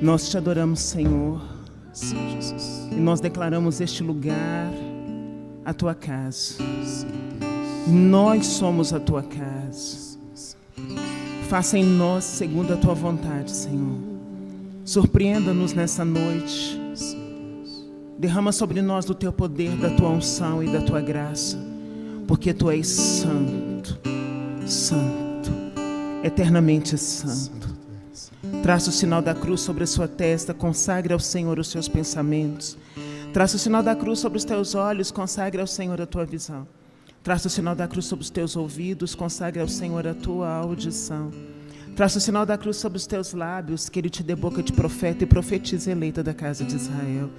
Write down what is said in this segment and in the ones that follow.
Nós te adoramos, Senhor, Sim, Jesus. e nós declaramos este lugar a tua casa. Sim, Deus. Nós somos a tua casa. Faça em nós segundo a tua vontade, Senhor. Surpreenda-nos nessa noite. Sim, Deus. Derrama sobre nós do teu poder, da tua unção e da tua graça, porque tu és santo, santo, eternamente santo. Traça o sinal da cruz sobre a sua testa, consagre ao Senhor os seus pensamentos. Traça o sinal da cruz sobre os teus olhos, consagre ao Senhor a tua visão. Traça o sinal da cruz sobre os teus ouvidos, consagre ao Senhor a tua audição. Traça o sinal da cruz sobre os teus lábios, que Ele te dê boca de profeta e profetize eleita da casa de Israel.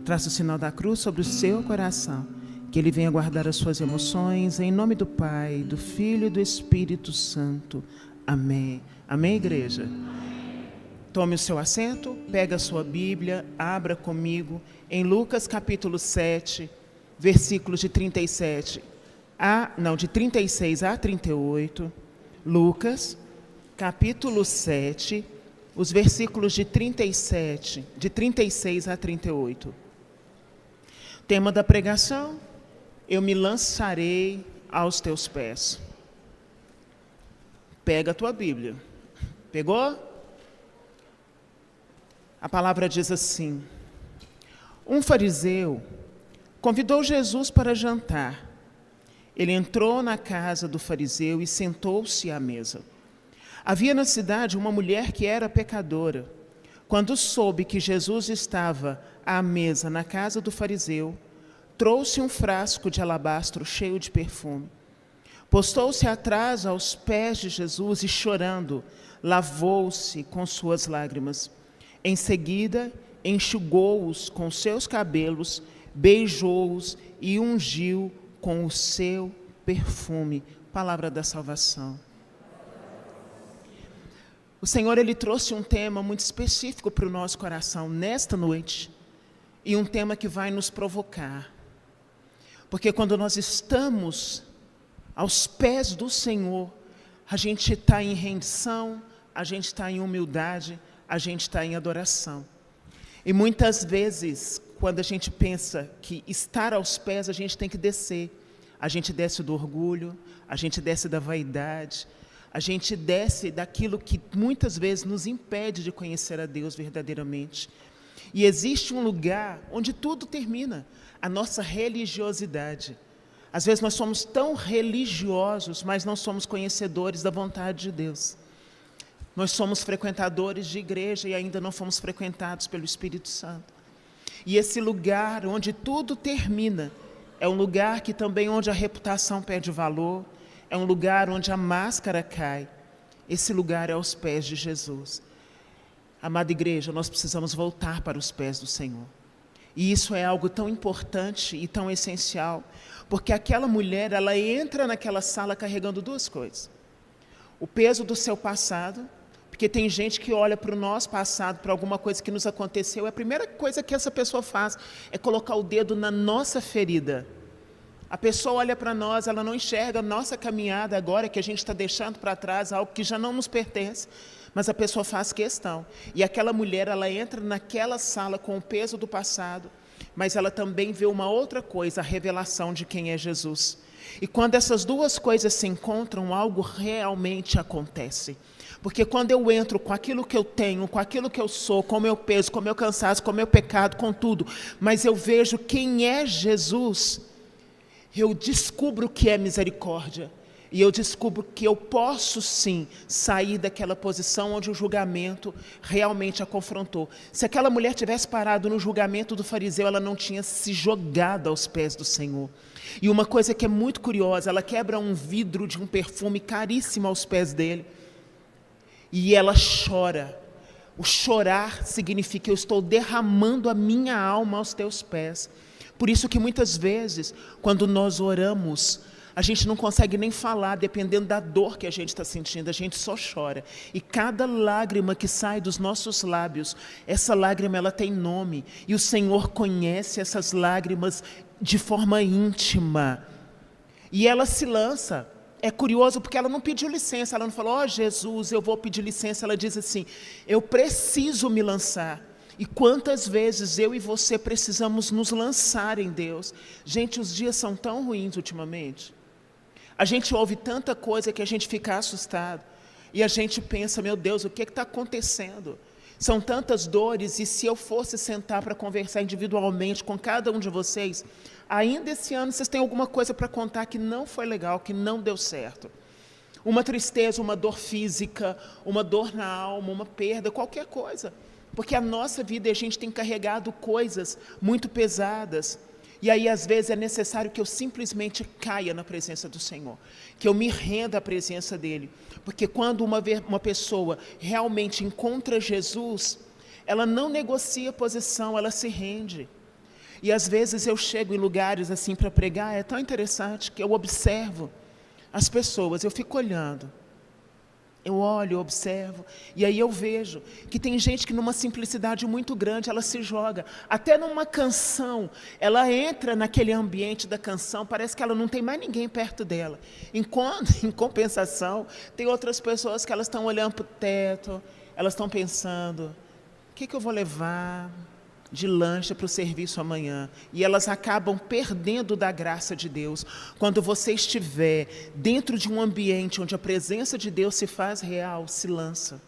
Traça o sinal da cruz sobre o seu coração, que Ele venha guardar as suas emoções, em nome do Pai, do Filho e do Espírito Santo. Amém. Amém, igreja? Tome o seu assento, pega a sua Bíblia, abra comigo em Lucas capítulo 7, versículos de 36 a 38. Lucas capítulo 7, os versículos de 36 a 38. Tema da pregação: eu me lançarei aos teus pés. Pega a tua Bíblia. Pegou? A palavra diz assim: um fariseu convidou Jesus para jantar. Ele entrou na casa do fariseu e sentou-se à mesa. Havia na cidade uma mulher que era pecadora. Quando soube que Jesus estava à mesa na casa do fariseu, trouxe um frasco de alabastro cheio de perfume. Postou-se atrás aos pés de Jesus e, chorando, lavou-se com suas lágrimas. Em seguida, enxugou-os com seus cabelos, beijou-os e ungiu com o seu perfume. Palavra da salvação. O Senhor, Ele trouxe um tema muito específico para o nosso coração nesta noite, e um tema que vai nos provocar. Porque quando nós estamos aos pés do Senhor, a gente está em rendição, a gente está em humildade, a gente está em adoração. E muitas vezes, quando a gente pensa que estar aos pés, a gente tem que descer. A gente desce do orgulho, a gente desce da vaidade, a gente desce daquilo que muitas vezes nos impede de conhecer a Deus verdadeiramente. E existe um lugar onde tudo termina, a nossa religiosidade. Às vezes nós somos tão religiosos, mas não somos conhecedores da vontade de Deus. Nós somos frequentadores de igreja e ainda não fomos frequentados pelo Espírito Santo. E esse lugar onde tudo termina, é um lugar que também onde a reputação perde valor, é um lugar onde a máscara cai. Esse lugar é aos pés de Jesus. Amada igreja, nós precisamos voltar para os pés do Senhor. E isso é algo tão importante e tão essencial, porque aquela mulher, ela entra naquela sala carregando duas coisas: o peso do seu passado, porque tem gente que olha para o nosso passado, para alguma coisa que nos aconteceu, a primeira coisa que essa pessoa faz é colocar o dedo na nossa ferida. A pessoa olha para nós, ela não enxerga a nossa caminhada agora, que a gente está deixando para trás, algo que já não nos pertence, mas a pessoa faz questão. E aquela mulher, ela entra naquela sala com o peso do passado, mas ela também vê uma outra coisa, a revelação de quem é Jesus. E quando essas duas coisas se encontram, algo realmente acontece. Porque quando eu entro com aquilo que eu tenho, com aquilo que eu sou, com o meu peso, com o meu cansaço, com o meu pecado, com tudo, mas eu vejo quem é Jesus, eu descubro o que é misericórdia. E eu descubro que eu posso sim sair daquela posição onde o julgamento realmente a confrontou. Se aquela mulher tivesse parado no julgamento do fariseu, ela não tinha se jogado aos pés do Senhor. E uma coisa que é muito curiosa, ela quebra um vidro de um perfume caríssimo aos pés dele. E ela chora. O chorar significa: eu estou derramando a minha alma aos teus pés. Por isso que muitas vezes, quando nós oramos, a gente não consegue nem falar, dependendo da dor que a gente está sentindo, a gente só chora. E cada lágrima que sai dos nossos lábios, essa lágrima ela tem nome. E o Senhor conhece essas lágrimas de forma íntima. E ela se lança. é curioso porque ela não pediu licença, ela não falou, ó Jesus, eu vou pedir licença. Ela diz assim, eu preciso me lançar. E quantas vezes eu e você precisamos nos lançar em Deus? Gente, os dias são tão ruins ultimamente. A gente ouve tanta coisa que a gente fica assustado. E a gente pensa, meu Deus, o que está acontecendo? São tantas dores, e se eu fosse sentar para conversar individualmente com cada um de vocês, ainda esse ano vocês têm alguma coisa para contar que não foi legal, que não deu certo. Uma tristeza, uma dor física, uma dor na alma, uma perda, qualquer coisa. Porque a nossa vida, a gente tem carregado coisas muito pesadas. E aí, às vezes, é necessário que eu simplesmente caia na presença do Senhor. Que eu me renda à presença dEle. Porque quando uma pessoa realmente encontra Jesus, ela não negocia posição, ela se rende. E às vezes eu chego em lugares assim para pregar, é tão interessante que eu observo as pessoas, eu fico olhando. Eu olho, eu observo, e aí eu vejo que tem gente que numa simplicidade muito grande, ela se joga. Até numa canção, ela entra naquele ambiente da canção, parece que ela não tem mais ninguém perto dela. Enquanto, em compensação, tem outras pessoas que elas estão olhando para o teto, elas estão pensando, o que eu vou levar de lanche para o serviço amanhã? E elas acabam perdendo da graça de Deus. Quando você estiver dentro de um ambiente onde a presença de Deus se faz real, se lança.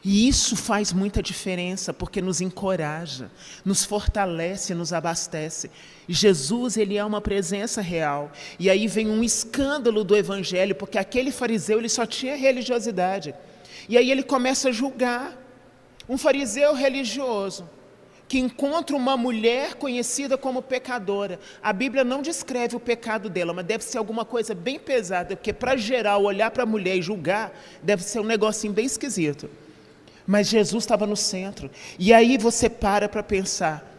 E isso faz muita diferença, porque nos encoraja, nos fortalece, nos abastece. E Jesus, ele é uma presença real. E aí vem um escândalo do evangelho, porque aquele fariseu, ele só tinha religiosidade. E aí ele começa a julgar um fariseu religioso, que encontra uma mulher conhecida como pecadora. A Bíblia não descreve o pecado dela, mas deve ser alguma coisa bem pesada, porque para geral, olhar para a mulher e julgar, deve ser um negocinho bem esquisito. Mas Jesus estava no centro. E aí você para pensar,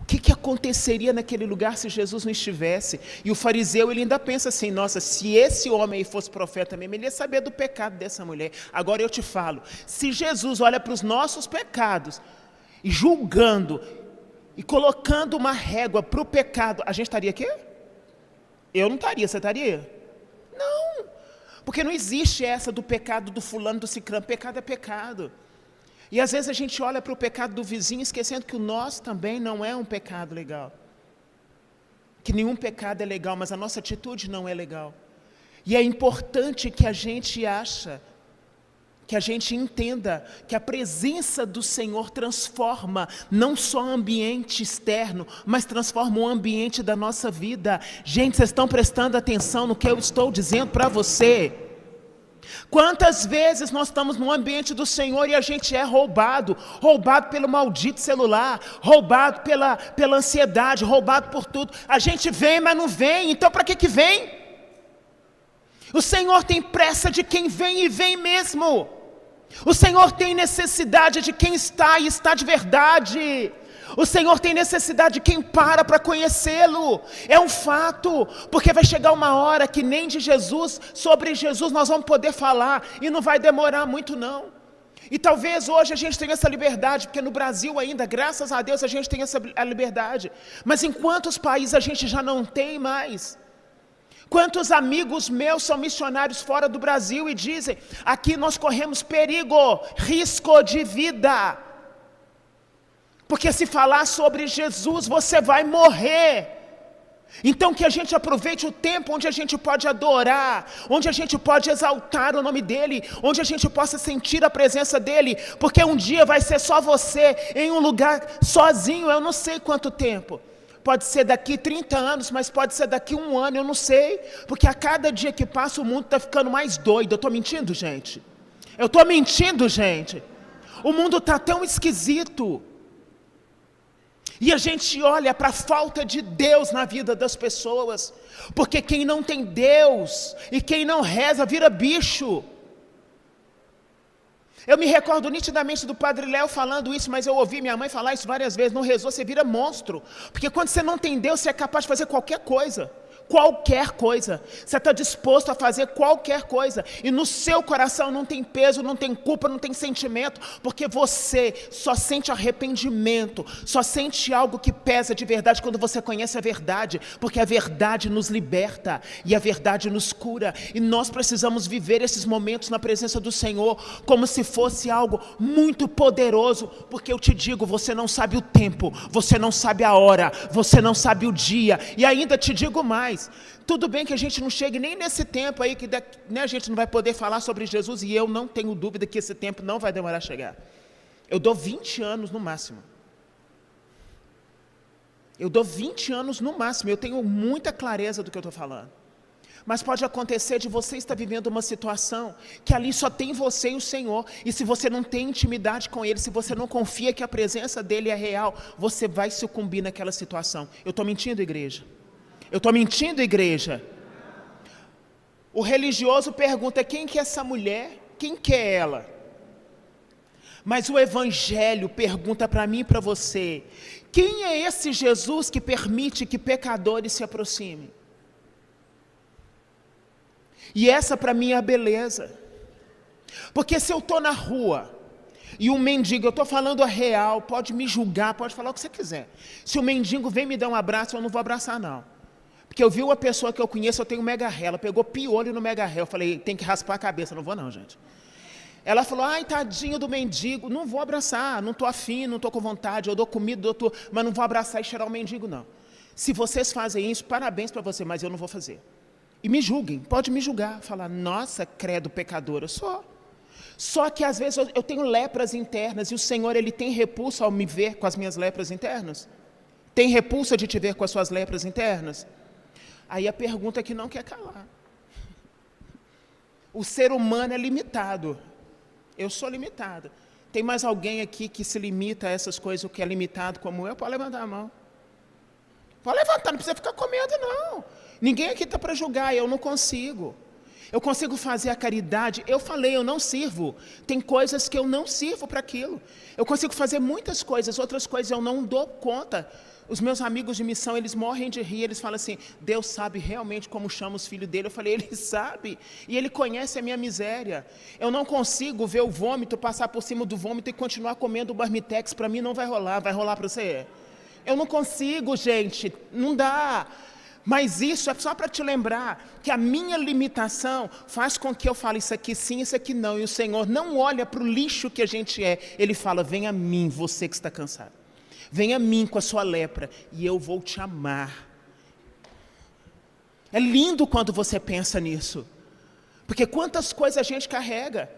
o que aconteceria naquele lugar se Jesus não estivesse? E o fariseu, ele ainda pensa assim, nossa, se esse homem fosse profeta mesmo, ele ia saber do pecado dessa mulher. Agora eu te falo, se Jesus olha para os nossos pecados, e julgando, e colocando uma régua para o pecado, a gente estaria aqui? Eu não estaria, você estaria? Não, porque não existe essa do pecado do fulano, do ciclano. Pecado é pecado. E às vezes a gente olha para o pecado do vizinho, esquecendo que o nosso também não é um pecado legal. Que nenhum pecado é legal, mas a nossa atitude não é legal. E é importante que a gente entenda que a presença do Senhor transforma não só o ambiente externo, mas transforma o ambiente da nossa vida. Gente, vocês estão prestando atenção no que eu estou dizendo para você? Quantas vezes nós estamos no ambiente do Senhor e a gente é roubado pelo maldito celular, roubado pela ansiedade, roubado por tudo. A gente vem, mas não vem, então para que vem? O Senhor tem pressa de quem vem e vem mesmo. O Senhor tem necessidade de quem está e está de verdade. O Senhor tem necessidade de quem para conhecê-lo. É um fato, porque vai chegar uma hora que nem de Jesus, sobre Jesus nós vamos poder falar, e não vai demorar muito não. E talvez hoje a gente tenha essa liberdade, porque no Brasil ainda, graças a Deus, a gente tem essa liberdade. Mas em quantos países a gente já não tem mais? Quantos amigos meus são missionários fora do Brasil e dizem, aqui nós corremos perigo, risco de vida. Porque se falar sobre Jesus, você vai morrer. Então que a gente aproveite o tempo onde a gente pode adorar, onde a gente pode exaltar o nome dEle, onde a gente possa sentir a presença dEle, porque um dia vai ser só você, em um lugar sozinho, eu não sei quanto tempo. Pode ser daqui 30 anos, mas pode ser daqui 1 ano, eu não sei. Porque a cada dia que passa o mundo está ficando mais doido. Eu estou mentindo, gente? Eu estou mentindo, gente? O mundo está tão esquisito. E a gente olha para a falta de Deus na vida das pessoas. Porque quem não tem Deus e quem não reza vira bicho. Eu me recordo nitidamente do Padre Léo falando isso, mas eu ouvi minha mãe falar isso várias vezes. Não rezou, você vira monstro. Porque quando você não tem Deus, você é capaz de fazer qualquer coisa. qualquer coisa. Você está disposto a fazer qualquer coisa. E no seu coração não tem peso, não tem culpa, não tem sentimento, porque você só sente arrependimento, só sente algo que pesa de verdade quando você conhece a verdade, porque a verdade nos liberta e a verdade nos cura. E nós precisamos viver esses momentos na presença do Senhor como se fosse algo muito poderoso, porque eu te digo, você não sabe o tempo, você não sabe a hora, você não sabe o dia. E ainda te digo mais, tudo bem que a gente não chegue nem nesse tempo aí, que a gente não vai poder falar sobre Jesus, e eu não tenho dúvida que esse tempo não vai demorar a chegar. Eu dou 20 anos no máximo. Eu dou 20 anos no máximo, eu tenho muita clareza do que eu estou falando. Mas pode acontecer de você estar vivendo uma situação que ali só tem você e o Senhor, e se você não tem intimidade com Ele, se você não confia que a presença dEle é real, você vai sucumbir naquela situação. Eu estou mentindo, igreja? Eu estou mentindo, igreja? O religioso pergunta, quem que é essa mulher? Quem que é ela? Mas o Evangelho pergunta para mim e para você, quem é esse Jesus que permite que pecadores se aproximem? E essa para mim é a beleza. Porque se eu estou na rua e um mendigo, eu estou falando a real, pode me julgar, pode falar o que você quiser. Se o mendigo vem me dar um abraço, eu não vou abraçar não. Porque eu vi uma pessoa que eu conheço, eu tenho mega ré, ela pegou piolho no mega ré, eu falei, tem que raspar a cabeça, não vou não, gente. Ela falou, ai, tadinho do mendigo, não vou abraçar, não estou afim, não estou com vontade, eu dou comida, mas não vou abraçar e cheirar o mendigo não. Se vocês fazem isso, parabéns para você, mas eu não vou fazer. E me julguem, pode me julgar, falar, nossa, credo pecador, eu sou. Só que às vezes eu tenho lepras internas, e o Senhor, Ele tem repulsa ao me ver com as minhas lepras internas? Tem repulsa de te ver com as suas lepras internas? Aí a pergunta que não quer calar. O ser humano é limitado. Eu sou limitado. Tem mais alguém aqui que se limita a essas coisas, o que é limitado como eu? Pode levantar a mão. Pode levantar, não precisa ficar com medo, não. Ninguém aqui está para julgar, eu não consigo. Eu consigo fazer a caridade, eu falei, eu não sirvo. Tem coisas que eu não sirvo para aquilo. Eu consigo fazer muitas coisas, outras coisas eu não dou conta. Os meus amigos de missão, eles morrem de rir, eles falam assim, Deus sabe realmente como chama os filhos dele. Eu falei, Ele sabe, e Ele conhece a minha miséria. Eu não consigo ver o vômito, passar por cima do vômito e continuar comendo o marmitex, para mim não vai rolar para você? Eu não consigo, gente, não dá. Mas isso é só para te lembrar que a minha limitação faz com que eu fale isso aqui sim, isso aqui não. E o Senhor não olha para o lixo que a gente é. Ele fala, vem a mim, você que está cansado. Vem a mim com a sua lepra e eu vou te amar. É lindo quando você pensa nisso. Porque quantas coisas a gente carrega.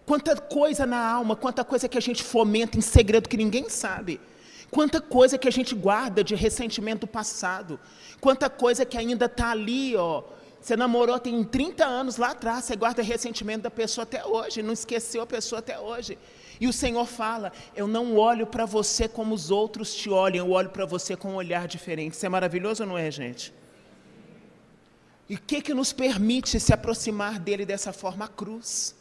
Quanta coisa na alma, quanta coisa que a gente fomenta em segredo que ninguém sabe. Quanta coisa que a gente guarda de ressentimento passado. Quanta coisa que ainda está ali, ó. Você namorou tem 30 anos lá atrás, você guarda ressentimento da pessoa até hoje, não esqueceu a pessoa até hoje. E o Senhor fala, eu não olho para você como os outros te olham, eu olho para você com um olhar diferente. Isso é maravilhoso ou não é, gente? E o que nos permite se aproximar dele dessa forma? A cruz.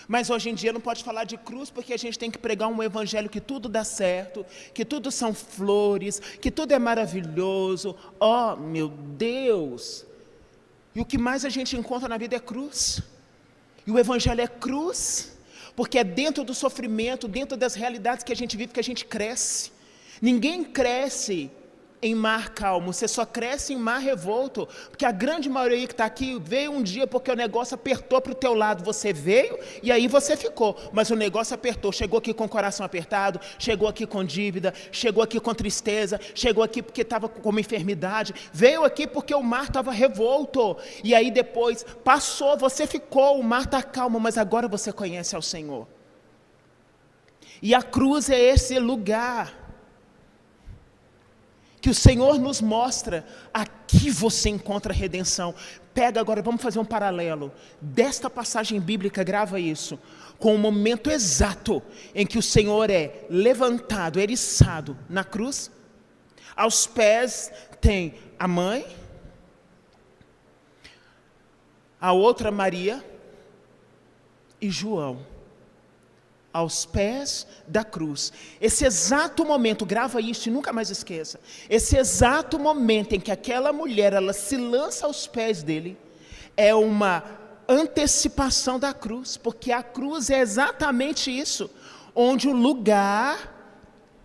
Mas hoje em dia não pode falar de cruz, porque a gente tem que pregar um evangelho que tudo dá certo, que tudo são flores, que tudo é maravilhoso. Oh, meu Deus! E o que mais a gente encontra na vida é cruz. E o evangelho é cruz, porque é dentro do sofrimento, dentro das realidades que a gente vive, que a gente cresce. Ninguém cresce em mar calmo, você só cresce em mar revolto, porque a grande maioria que está aqui veio um dia porque o negócio apertou para o teu lado, você veio e aí você ficou, mas o negócio apertou, chegou aqui com o coração apertado, chegou aqui com dívida, chegou aqui com tristeza, chegou aqui porque estava com uma enfermidade, veio aqui porque o mar estava revolto, e aí depois passou, você ficou, o mar está calmo, mas agora você conhece ao Senhor. E a cruz é esse lugar que o Senhor nos mostra, aqui você encontra redenção. Pega agora, vamos fazer um paralelo desta passagem bíblica, grava isso, com o momento exato em que o Senhor é levantado, eriçado na cruz. Aos pés tem a mãe, a outra Maria e João. aos pés da cruz. Esse exato momento, grava isso e nunca mais esqueça. Esse exato momento em que aquela mulher, ela se lança aos pés dele, é uma antecipação da cruz, porque a cruz é exatamente isso, onde o lugar,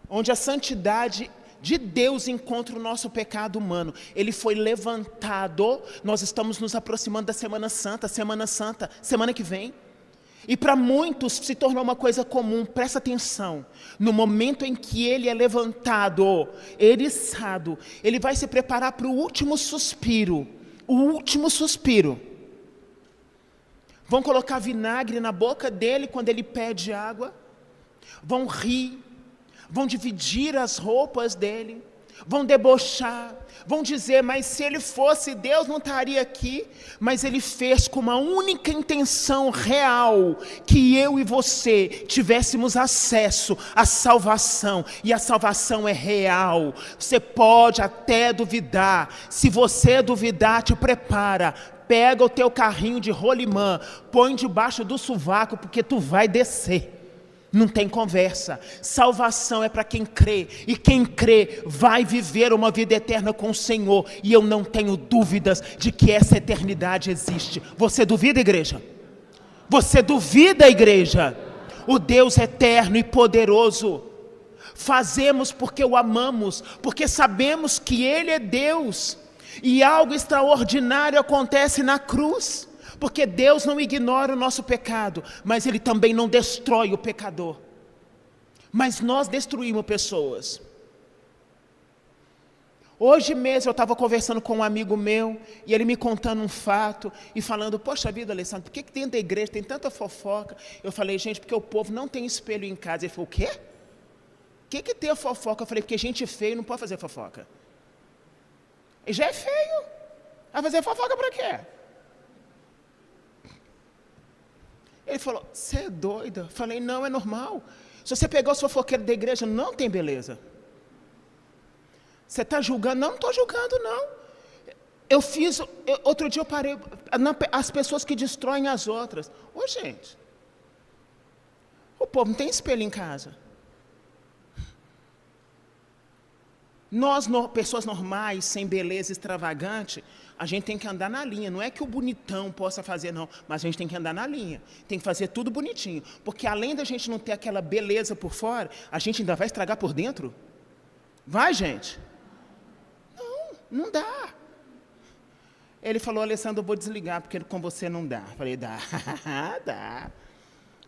onde a santidade de Deus encontra o nosso pecado humano. Ele foi levantado. Nós estamos nos aproximando da Semana Santa, semana que vem. E para muitos se tornou uma coisa comum. Presta atenção, no momento em que ele é levantado, eriçado, ele vai se preparar para o último suspiro. O último suspiro. Vão colocar vinagre na boca dele quando ele pede água. Vão rir. Vão dividir as roupas dele. Vão debochar. Vão dizer, mas se ele fosse Deus não estaria aqui. Mas ele fez com uma única intenção real, que eu e você tivéssemos acesso à salvação. E a salvação é real. Você pode até duvidar. Se você duvidar, te prepara. Pega o teu carrinho de rolimã, põe debaixo do sovaco, porque tu vai descer. Não tem conversa. Salvação é para quem crê. E quem crê vai viver uma vida eterna com o Senhor. E eu não tenho dúvidas de que essa eternidade existe. Você duvida, igreja? Você duvida, igreja? O Deus eterno e poderoso. Fazemos porque o amamos. Porque sabemos que Ele é Deus. E algo extraordinário acontece na cruz. Porque Deus não ignora o nosso pecado, mas Ele também não destrói o pecador. Mas nós destruímos pessoas. Hoje mesmo eu estava conversando com um amigo meu, e ele me contando um fato, e falando, poxa vida, Alessandro, por que dentro da igreja tem tanta fofoca? Eu falei, gente, porque o povo não tem espelho em casa. Ele falou, o quê? O que tem a fofoca? Eu falei, porque gente feio não pode fazer fofoca. E já é feio. Vai fazer fofoca para quê? Ele falou, você é doida? Eu falei, não, é normal. Se você pegar os fofoqueiros da igreja, não tem beleza. Você está julgando? Não estou julgando, não. Outro dia eu parei, as pessoas que destroem as outras. Ô, gente, o povo não tem espelho em casa. Nós, pessoas normais, sem beleza extravagante, a gente tem que andar na linha. Não é que o bonitão possa fazer, não, mas a gente tem que andar na linha. Tem que fazer tudo bonitinho. Porque além da gente não ter aquela beleza por fora, a gente ainda vai estragar por dentro? Vai, gente? Não dá. Ele falou, Alessandro, eu vou desligar, porque com você não dá. Falei, dá. Dá.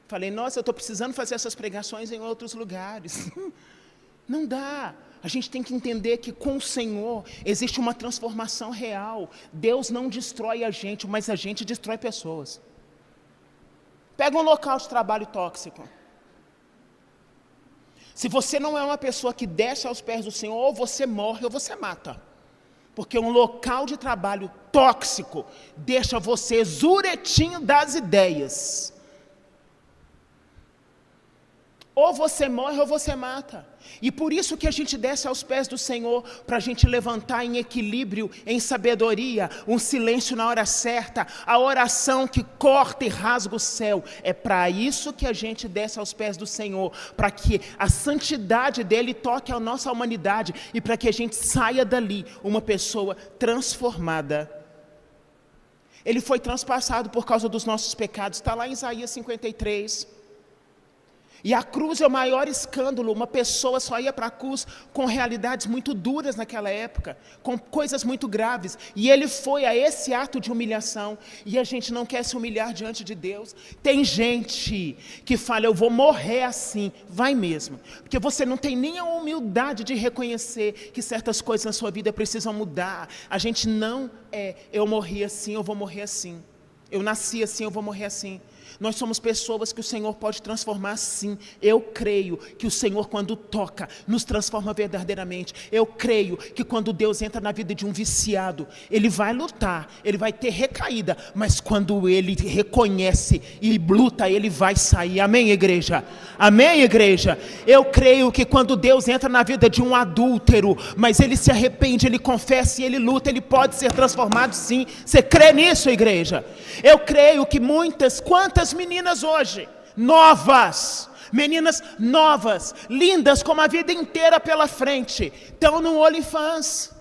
Falei, nossa, eu estou precisando fazer essas pregações em outros lugares. Não dá. A gente tem que entender que com o Senhor existe uma transformação real. Deus não destrói a gente, mas a gente destrói pessoas. Pega um local de trabalho tóxico. Se você não é uma pessoa que desce aos pés do Senhor, ou você morre ou você mata. Porque um local de trabalho tóxico deixa você zuretinho das ideias. Ou você morre ou você mata. E por isso que a gente desce aos pés do Senhor, para a gente levantar em equilíbrio, em sabedoria, um silêncio na hora certa, a oração que corta e rasga o céu. É para isso que a gente desce aos pés do Senhor, para que a santidade dEle toque a nossa humanidade e para que a gente saia dali uma pessoa transformada. Ele foi transpassado por causa dos nossos pecados, está lá em Isaías 53. E a cruz é o maior escândalo. Uma pessoa só ia para a cruz com realidades muito duras naquela época, com coisas muito graves. E ele foi a esse ato de humilhação. E a gente não quer se humilhar diante de Deus. Tem gente que fala, eu vou morrer assim. Vai mesmo. Porque você não tem nem a humildade de reconhecer que certas coisas na sua vida precisam mudar. A gente não eu morri assim, eu vou morrer assim. Eu nasci assim, eu vou morrer assim. Nós somos pessoas que o Senhor pode transformar sim. Eu creio que o Senhor, quando toca, nos transforma verdadeiramente. Eu creio que quando Deus entra na vida de um viciado, ele vai lutar, ele vai ter recaída, mas quando ele reconhece e luta, ele vai sair. Amém, igreja? Amém, igreja? Eu creio que quando Deus entra na vida de um adúltero, mas ele se arrepende, ele confessa e ele luta, ele pode ser transformado sim. Você crê nisso, igreja? Eu creio que quantas meninas hoje, novas, Meninas novas, lindas, com a vida inteira pela frente, estão no OnlyFans,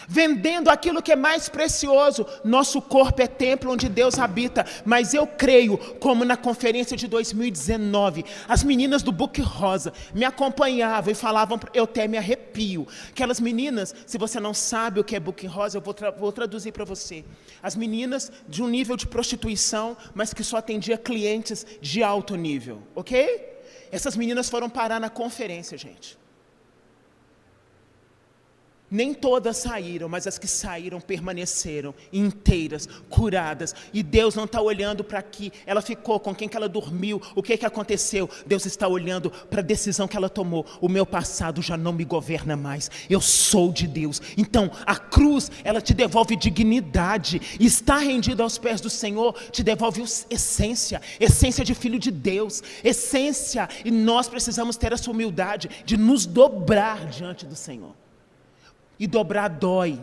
vendendo aquilo que é mais precioso. Nosso corpo é templo onde Deus habita, mas eu creio, como na conferência de 2019, as meninas do Book Rosa me acompanhavam e falavam, eu até me arrepio, aquelas meninas, se você não sabe o que é Book Rosa, eu vou traduzir para você, as meninas de um nível de prostituição, mas que só atendia clientes de alto nível, ok? Essas meninas foram parar na conferência, gente. Nem todas saíram, mas as que saíram permaneceram inteiras, curadas. E Deus não está olhando para aqui, ela ficou, com quem que ela dormiu, o que aconteceu. Deus está olhando para a decisão que ela tomou. O meu passado já não me governa mais, eu sou de Deus. Então a cruz, ela te devolve dignidade. Estar rendido aos pés do Senhor te devolve essência de filho de Deus, essência. E nós precisamos ter essa humildade de nos dobrar diante do Senhor. E dobrar dói,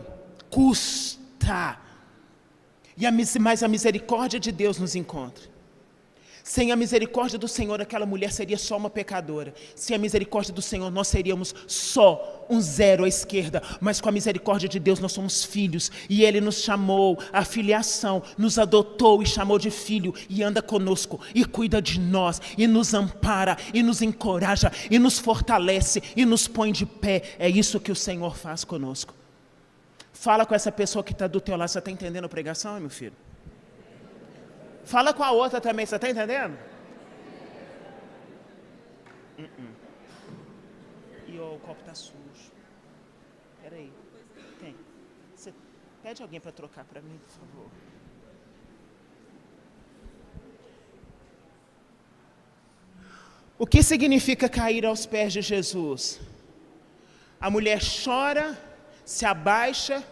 custa. Mas a misericórdia de Deus nos encontra. Sem a misericórdia do Senhor, aquela mulher seria só uma pecadora. Sem a misericórdia do Senhor, nós seríamos só um zero à esquerda. Mas com a misericórdia de Deus, nós somos filhos. E Ele nos chamou à filiação, nos adotou e chamou de filho. E anda conosco, e cuida de nós, e nos ampara, e nos encoraja, e nos fortalece, e nos põe de pé. É isso que o Senhor faz conosco. Fala com essa pessoa que está do teu lado. Você está entendendo a pregação, meu filho? Fala com a outra também, você está entendendo? E o copo está sujo. Espera aí. Tem. Você pede alguém para trocar para mim, por favor. O que significa cair aos pés de Jesus? A mulher chora, se abaixa,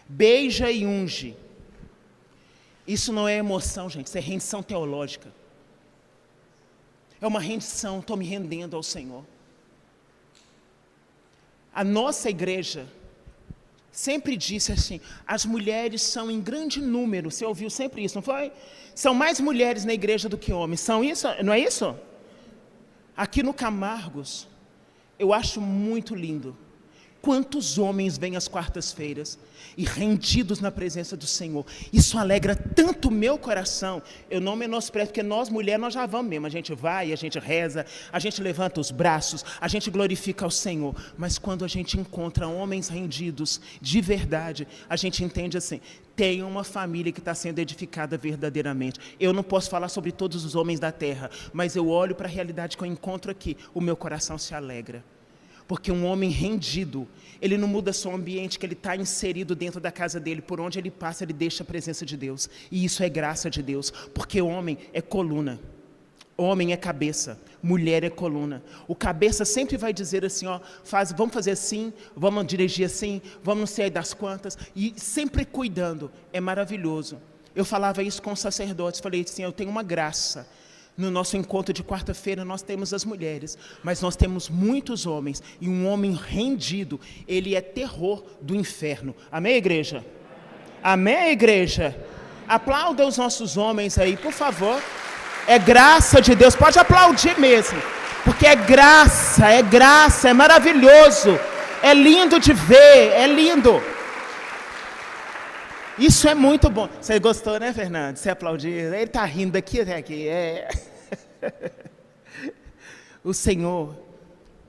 beija e unge. Isso não é emoção, gente, isso é rendição teológica. É uma rendição, estou me rendendo ao Senhor. A nossa igreja sempre disse assim, as mulheres são em grande número, você ouviu sempre isso, não foi? São mais mulheres na igreja do que homens, são isso, não é isso? Aqui no Camargos, eu acho muito lindo. Quantos homens vêm às quartas-feiras e rendidos na presença do Senhor. Isso alegra tanto o meu coração. Eu não menosprezo, porque nós mulheres, nós já vamos mesmo. A gente vai, a gente reza, a gente levanta os braços, a gente glorifica ao Senhor. Mas quando a gente encontra homens rendidos de verdade, a gente entende assim, tem uma família que está sendo edificada verdadeiramente. Eu não posso falar sobre todos os homens da terra, mas eu olho para a realidade que eu encontro aqui, o meu coração se alegra. Porque um homem rendido, ele não muda só o ambiente que ele está inserido dentro da casa dele, por onde ele passa, ele deixa a presença de Deus. E isso é graça de Deus, porque o homem é coluna, homem é cabeça, mulher é coluna. O cabeça sempre vai dizer assim, ó, vamos fazer assim, vamos dirigir assim, vamos não sei das quantas, e sempre cuidando, é maravilhoso. Eu falava isso com os sacerdotes, falei assim, eu tenho uma graça. No nosso encontro de quarta-feira nós temos as mulheres, mas nós temos muitos homens, e um homem rendido, ele é terror do inferno. Amém, igreja? Amém, igreja? Aplauda os nossos homens aí, por favor. É graça de Deus, pode aplaudir mesmo, porque é graça, é maravilhoso, é lindo de ver, é lindo. Isso é muito bom. Você gostou, né, Fernando? Você aplaudiu? Ele está rindo daqui até aqui. O Senhor,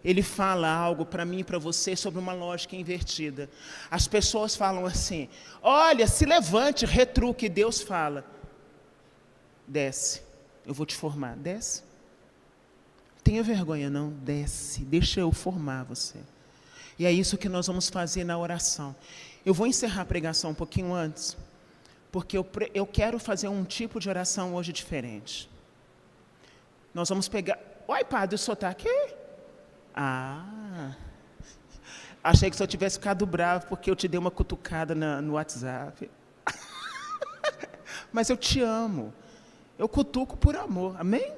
Ele fala algo para mim e para você sobre uma lógica invertida. As pessoas falam assim, olha, se levante, retruque. Deus fala, desce, eu vou te formar. Desce. Tenha vergonha não, desce, deixa eu formar você. E é isso que nós vamos fazer na oração. Eu vou encerrar a pregação um pouquinho antes, porque eu quero fazer um tipo de oração hoje diferente. Nós vamos pegar... Oi, padre, o senhor está aqui? Ah, achei que o senhor tivesse ficado bravo porque eu te dei uma cutucada no WhatsApp. Mas eu te amo. Eu cutuco por amor, amém?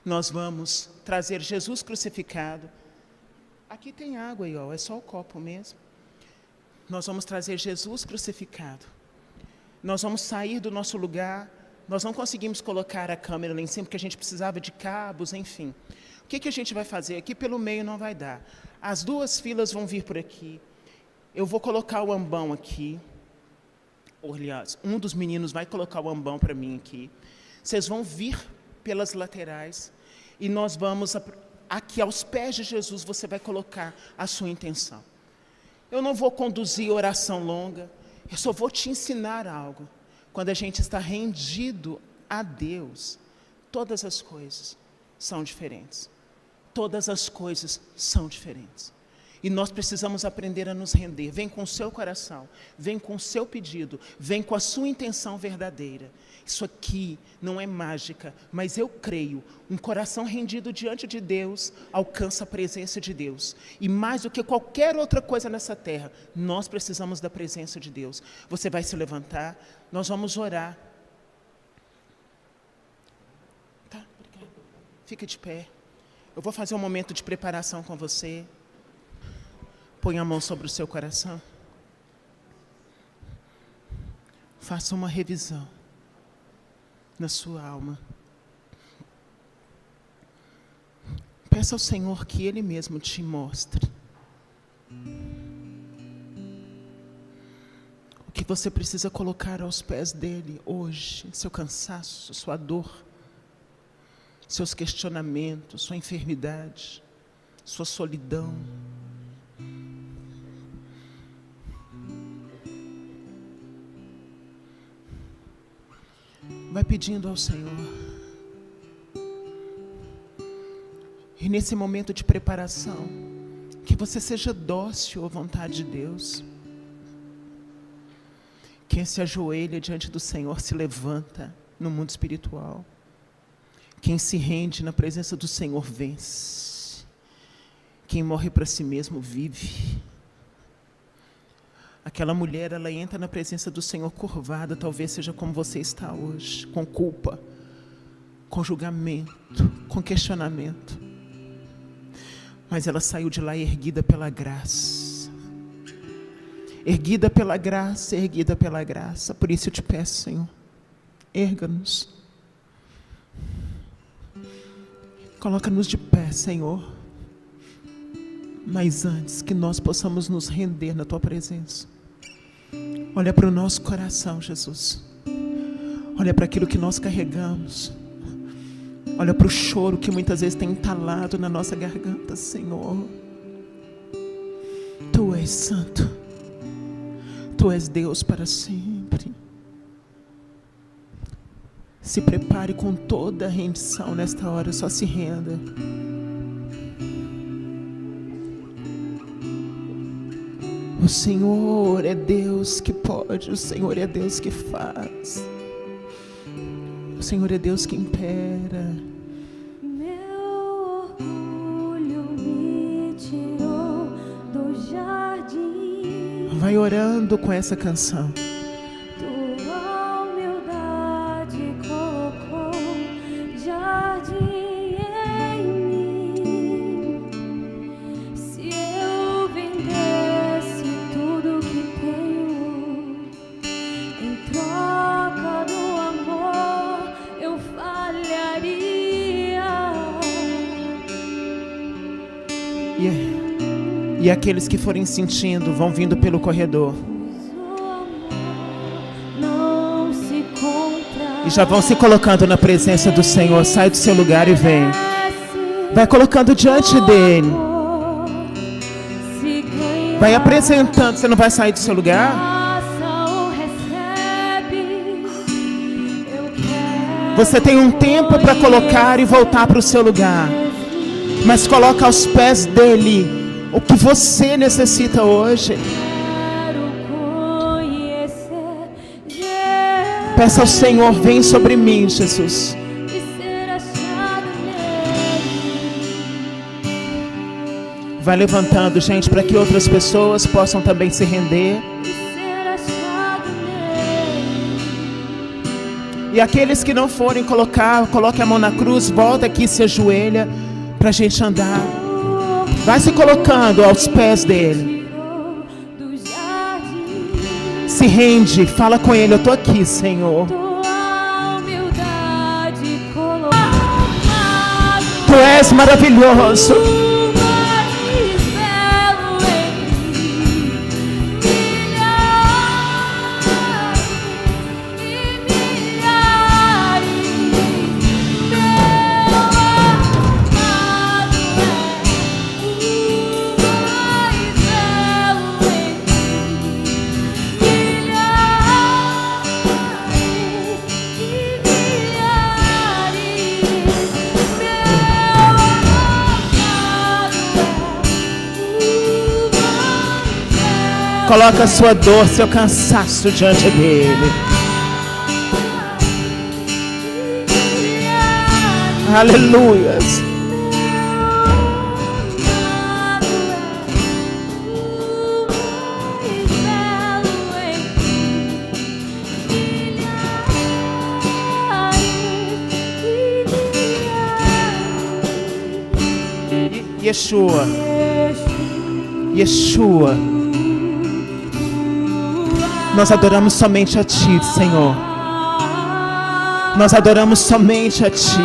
Nós vamos trazer Jesus crucificado. Aqui tem água aí, ó, é só o copo mesmo. Nós vamos trazer Jesus crucificado. Nós vamos sair do nosso lugar Nós não conseguimos colocar a câmera lá em cima, porque a gente precisava de cabos, enfim. O que a gente vai fazer? Aqui pelo meio não vai dar. As duas filas vão vir por aqui. Eu vou colocar o ambão aqui. Aliás, um dos meninos vai colocar o ambão para mim aqui. Vocês vão vir pelas laterais. E nós vamos, aqui aos pés de Jesus, você vai colocar a sua intenção. Eu não vou conduzir oração longa. Eu só vou te ensinar algo. Quando a gente está rendido a Deus, todas as coisas são diferentes. Todas as coisas são diferentes. E nós precisamos aprender a nos render. Vem com o seu coração, vem com o seu pedido, vem com a sua intenção verdadeira. Isso aqui não é mágica, mas eu creio, um coração rendido diante de Deus alcança a presença de Deus. E mais do que qualquer outra coisa nessa terra, nós precisamos da presença de Deus. Você vai se levantar, nós vamos orar. Tá, obrigada. Fica de pé. Eu vou fazer um momento de preparação com você. Põe a mão sobre o seu coração. Faça uma revisão na sua alma. Peça ao Senhor que Ele mesmo te mostre o que você precisa colocar aos pés dEle hoje. Seu cansaço, sua dor, seus questionamentos, sua enfermidade, sua solidão. Vai pedindo ao Senhor. E nesse momento de preparação, que você seja dócil à vontade de Deus. Quem se ajoelha diante do Senhor se levanta no mundo espiritual. Quem se rende na presença do Senhor vence. Quem morre para si mesmo vive. Aquela mulher, ela entra na presença do Senhor curvada, talvez seja como você está hoje, com culpa, com julgamento, com questionamento. Mas ela saiu de lá erguida pela graça. Erguida pela graça, erguida pela graça. Por isso eu te peço, Senhor, erga-nos. Coloca-nos de pé, Senhor. Mas antes que nós possamos nos render na Tua presença, olha para o nosso coração, Jesus. Olha para aquilo que nós carregamos. Olha para o choro que muitas vezes tem entalado na nossa garganta, Senhor. Tu és santo. Tu és Deus para sempre. Se prepare com toda a rendição nesta hora, só se renda. O Senhor é Deus que pode, o Senhor é Deus que faz, o Senhor é Deus que impera. Meu orgulho me tirou do jardim. Vai orando com essa canção. Tua humildade colocou jardim em mim. Se eu vendesse tudo que tenho em troca do amor, eu falharia. E aqueles que forem sentindo vão vindo pelo corredor. Não se compra. E já vão se colocando na presença do Senhor. Sai do seu lugar e vem. Vai colocando diante dEle. Vai apresentando. Você não vai sair do seu lugar? Você tem um tempo para colocar e voltar para o seu lugar. Mas coloca aos pés dEle o que você necessita hoje. Peça ao Senhor, vem sobre mim, Jesus. Vai levantando, gente, para que outras pessoas possam também se render. E aqueles que não forem colocar, coloque a mão na cruz, volta aqui, se ajoelha, para a gente andar. Vai se colocando aos pés dEle. Se rende, fala com Ele, eu estou aqui, Senhor. Tua és maravilhoso. Coloca a sua dor, seu cansaço diante dele. Aleluias. Yeshua. Yeshua. Nós adoramos somente a Ti, Senhor. Nós adoramos somente a Ti,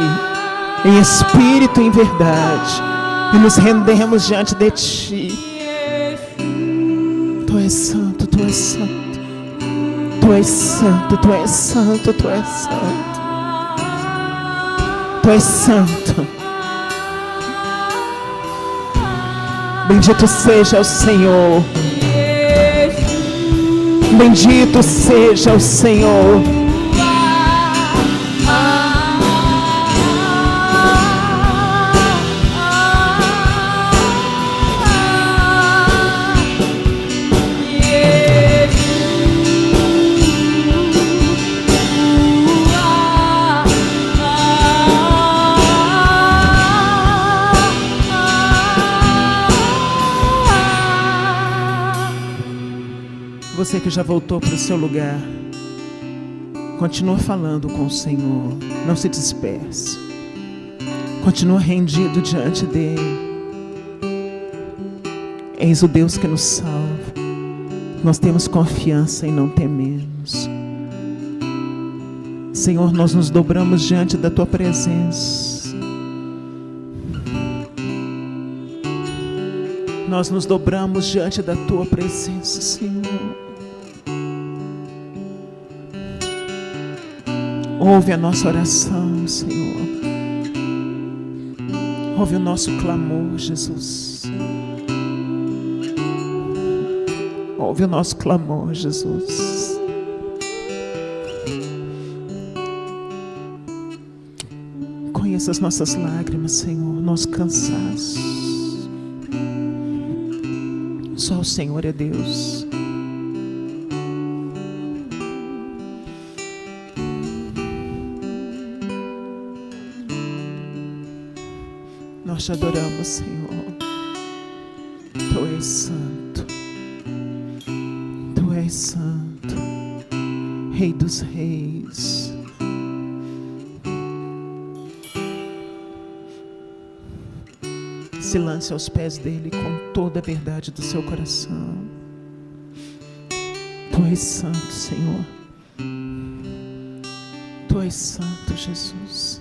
em espírito e em verdade, e nos rendemos diante de Ti. Tu és santo, Tu és santo, Tu és santo, Tu és santo, Tu és santo, Tu és santo. Bendito seja o Senhor. Bendito seja o Senhor. Você que já voltou para o seu lugar, continua falando com o Senhor, não se disperse, continua rendido diante dele. Eis o Deus que nos salva, nós temos confiança e não tememos. Senhor, nós nos dobramos diante da Tua presença, nós nos dobramos diante da Tua presença, Senhor. Ouve a nossa oração, Senhor. Ouve o nosso clamor, Jesus. Ouve o nosso clamor, Jesus. Conheça as nossas lágrimas, Senhor, nosso cansaço. Só o Senhor é Deus. Nós te adoramos, Senhor. Tu és santo. Tu és santo. Rei dos reis. Se lance aos pés dele com toda a verdade do seu coração. Tu és santo, Senhor. Tu és santo, Jesus.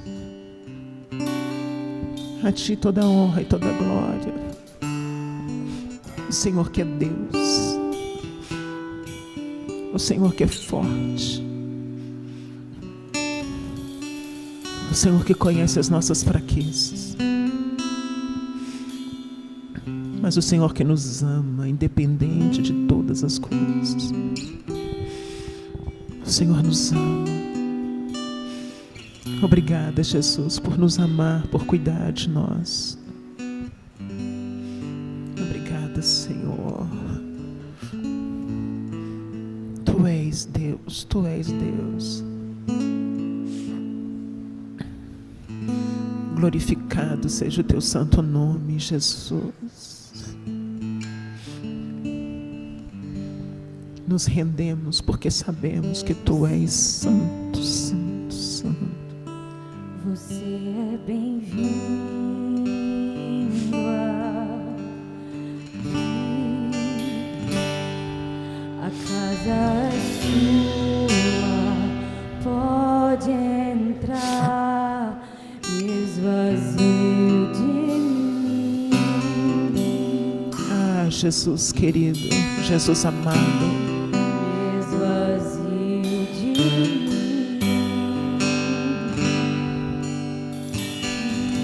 A Ti toda a honra e toda a glória. O Senhor que é Deus. O Senhor que é forte. O Senhor que conhece as nossas fraquezas. Mas o Senhor que nos ama, independente de todas as coisas. O Senhor nos ama. Obrigada, Jesus, por nos amar, por cuidar de nós. Obrigada, Senhor. Tu és Deus, Tu és Deus. Glorificado seja o Teu santo nome, Jesus. Nos rendemos porque sabemos que Tu és santo, santo, santo. Você é bem-vindo aqui. A casa é sua, pode entrar, me esvazio de Jesus querido, Jesus amado. Me esvazio de mim.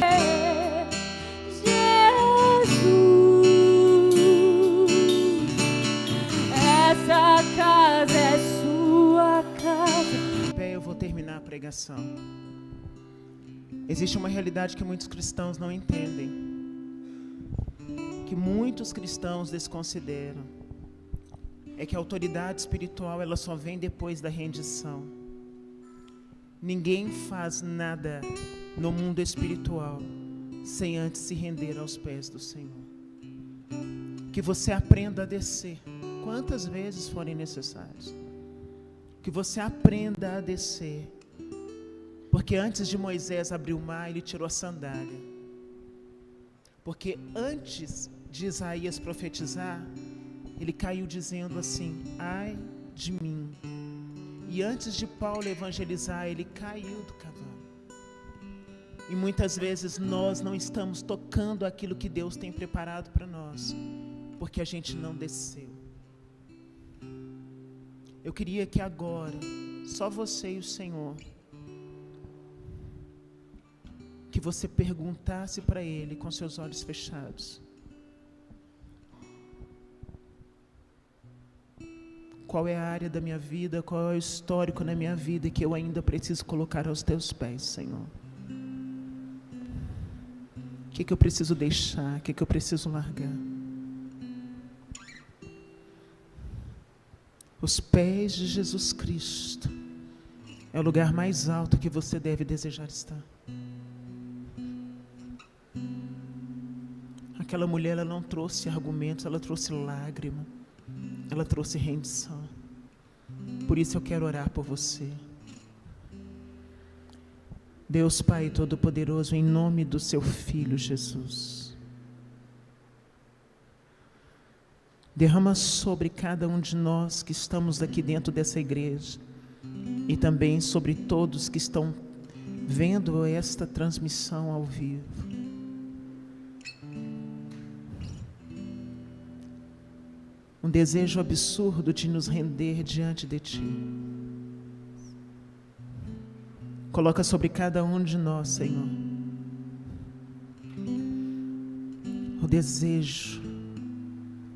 Jesus, essa casa é sua casa. Eu vou terminar a pregação. Existe uma realidade que muitos cristãos não entendem, que muitos cristãos desconsideram, é que a autoridade espiritual ela só vem depois da rendição. Ninguém faz nada no mundo espiritual sem antes se render aos pés do Senhor. Que você aprenda a descer quantas vezes forem necessárias. Que você aprenda a descer. Porque antes de Moisés abrir o mar, ele tirou a sandália. Porque antes de Isaías profetizar, ele caiu dizendo assim: ai de mim. E antes de Paulo evangelizar, ele caiu do cavalo. E muitas vezes nós não estamos tocando aquilo que Deus tem preparado para nós, porque a gente não desceu. Eu queria que agora, só você e o Senhor, que você perguntasse para Ele com seus olhos fechados: qual é a área da minha vida, qual é o histórico na minha vida que eu ainda preciso colocar aos teus pés, Senhor? O que eu preciso deixar, o que eu preciso largar? Os pés de Jesus Cristo é o lugar mais alto que você deve desejar estar. Aquela mulher, ela não trouxe argumentos, ela trouxe lágrima, ela trouxe rendição. Por isso eu quero orar por você. Deus Pai Todo-Poderoso, em nome do seu Filho Jesus, derrama sobre cada um de nós que estamos aqui dentro dessa igreja e também sobre todos que estão vendo esta transmissão ao vivo. Um desejo absurdo de nos render diante de Ti. Coloca sobre cada um de nós, Senhor, o desejo,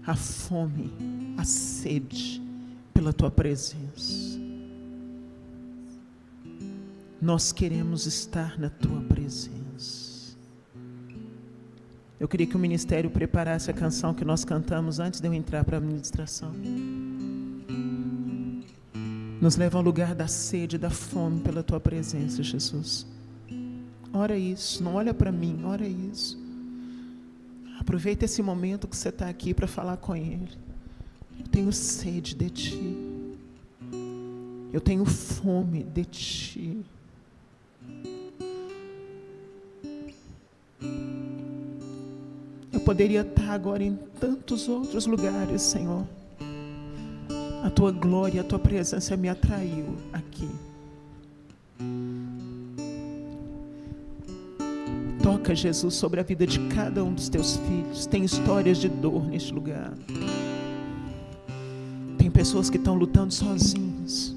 a fome, a sede pela Tua presença. Nós queremos estar na Tua presença. Eu queria que o ministério preparasse a canção que nós cantamos antes de eu entrar para a ministração. Nos leva ao lugar da sede, da fome pela Tua presença, Jesus. Ora isso, não olha para mim, ora isso. Aproveita esse momento que você está aqui para falar com Ele. Eu tenho sede de Ti. Eu tenho fome de Ti. Eu poderia estar agora em tantos outros lugares, Senhor. A Tua glória, a Tua presença me atraiu aqui. Toca, Jesus, sobre a vida de cada um dos Teus filhos. Tem histórias de dor neste lugar. Tem pessoas que estão lutando sozinhas.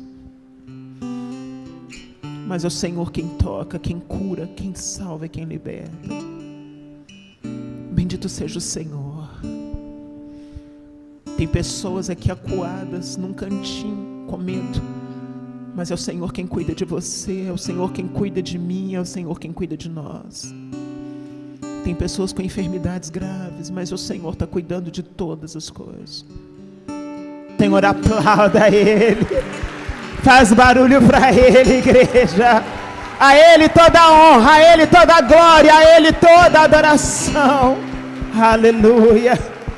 Mas é o Senhor quem toca, quem cura, quem salva e quem liberta. Bendito seja o Senhor. Tem pessoas aqui acuadas num cantinho, com medo. Mas é o Senhor quem cuida de você, é o Senhor quem cuida de mim, é o Senhor quem cuida de nós. Tem pessoas com enfermidades graves, mas o Senhor está cuidando de todas as coisas. Senhor, aplauda Ele. Faz barulho para Ele, igreja. A Ele toda a honra, a Ele toda a glória, a Ele toda a adoração. Aleluia.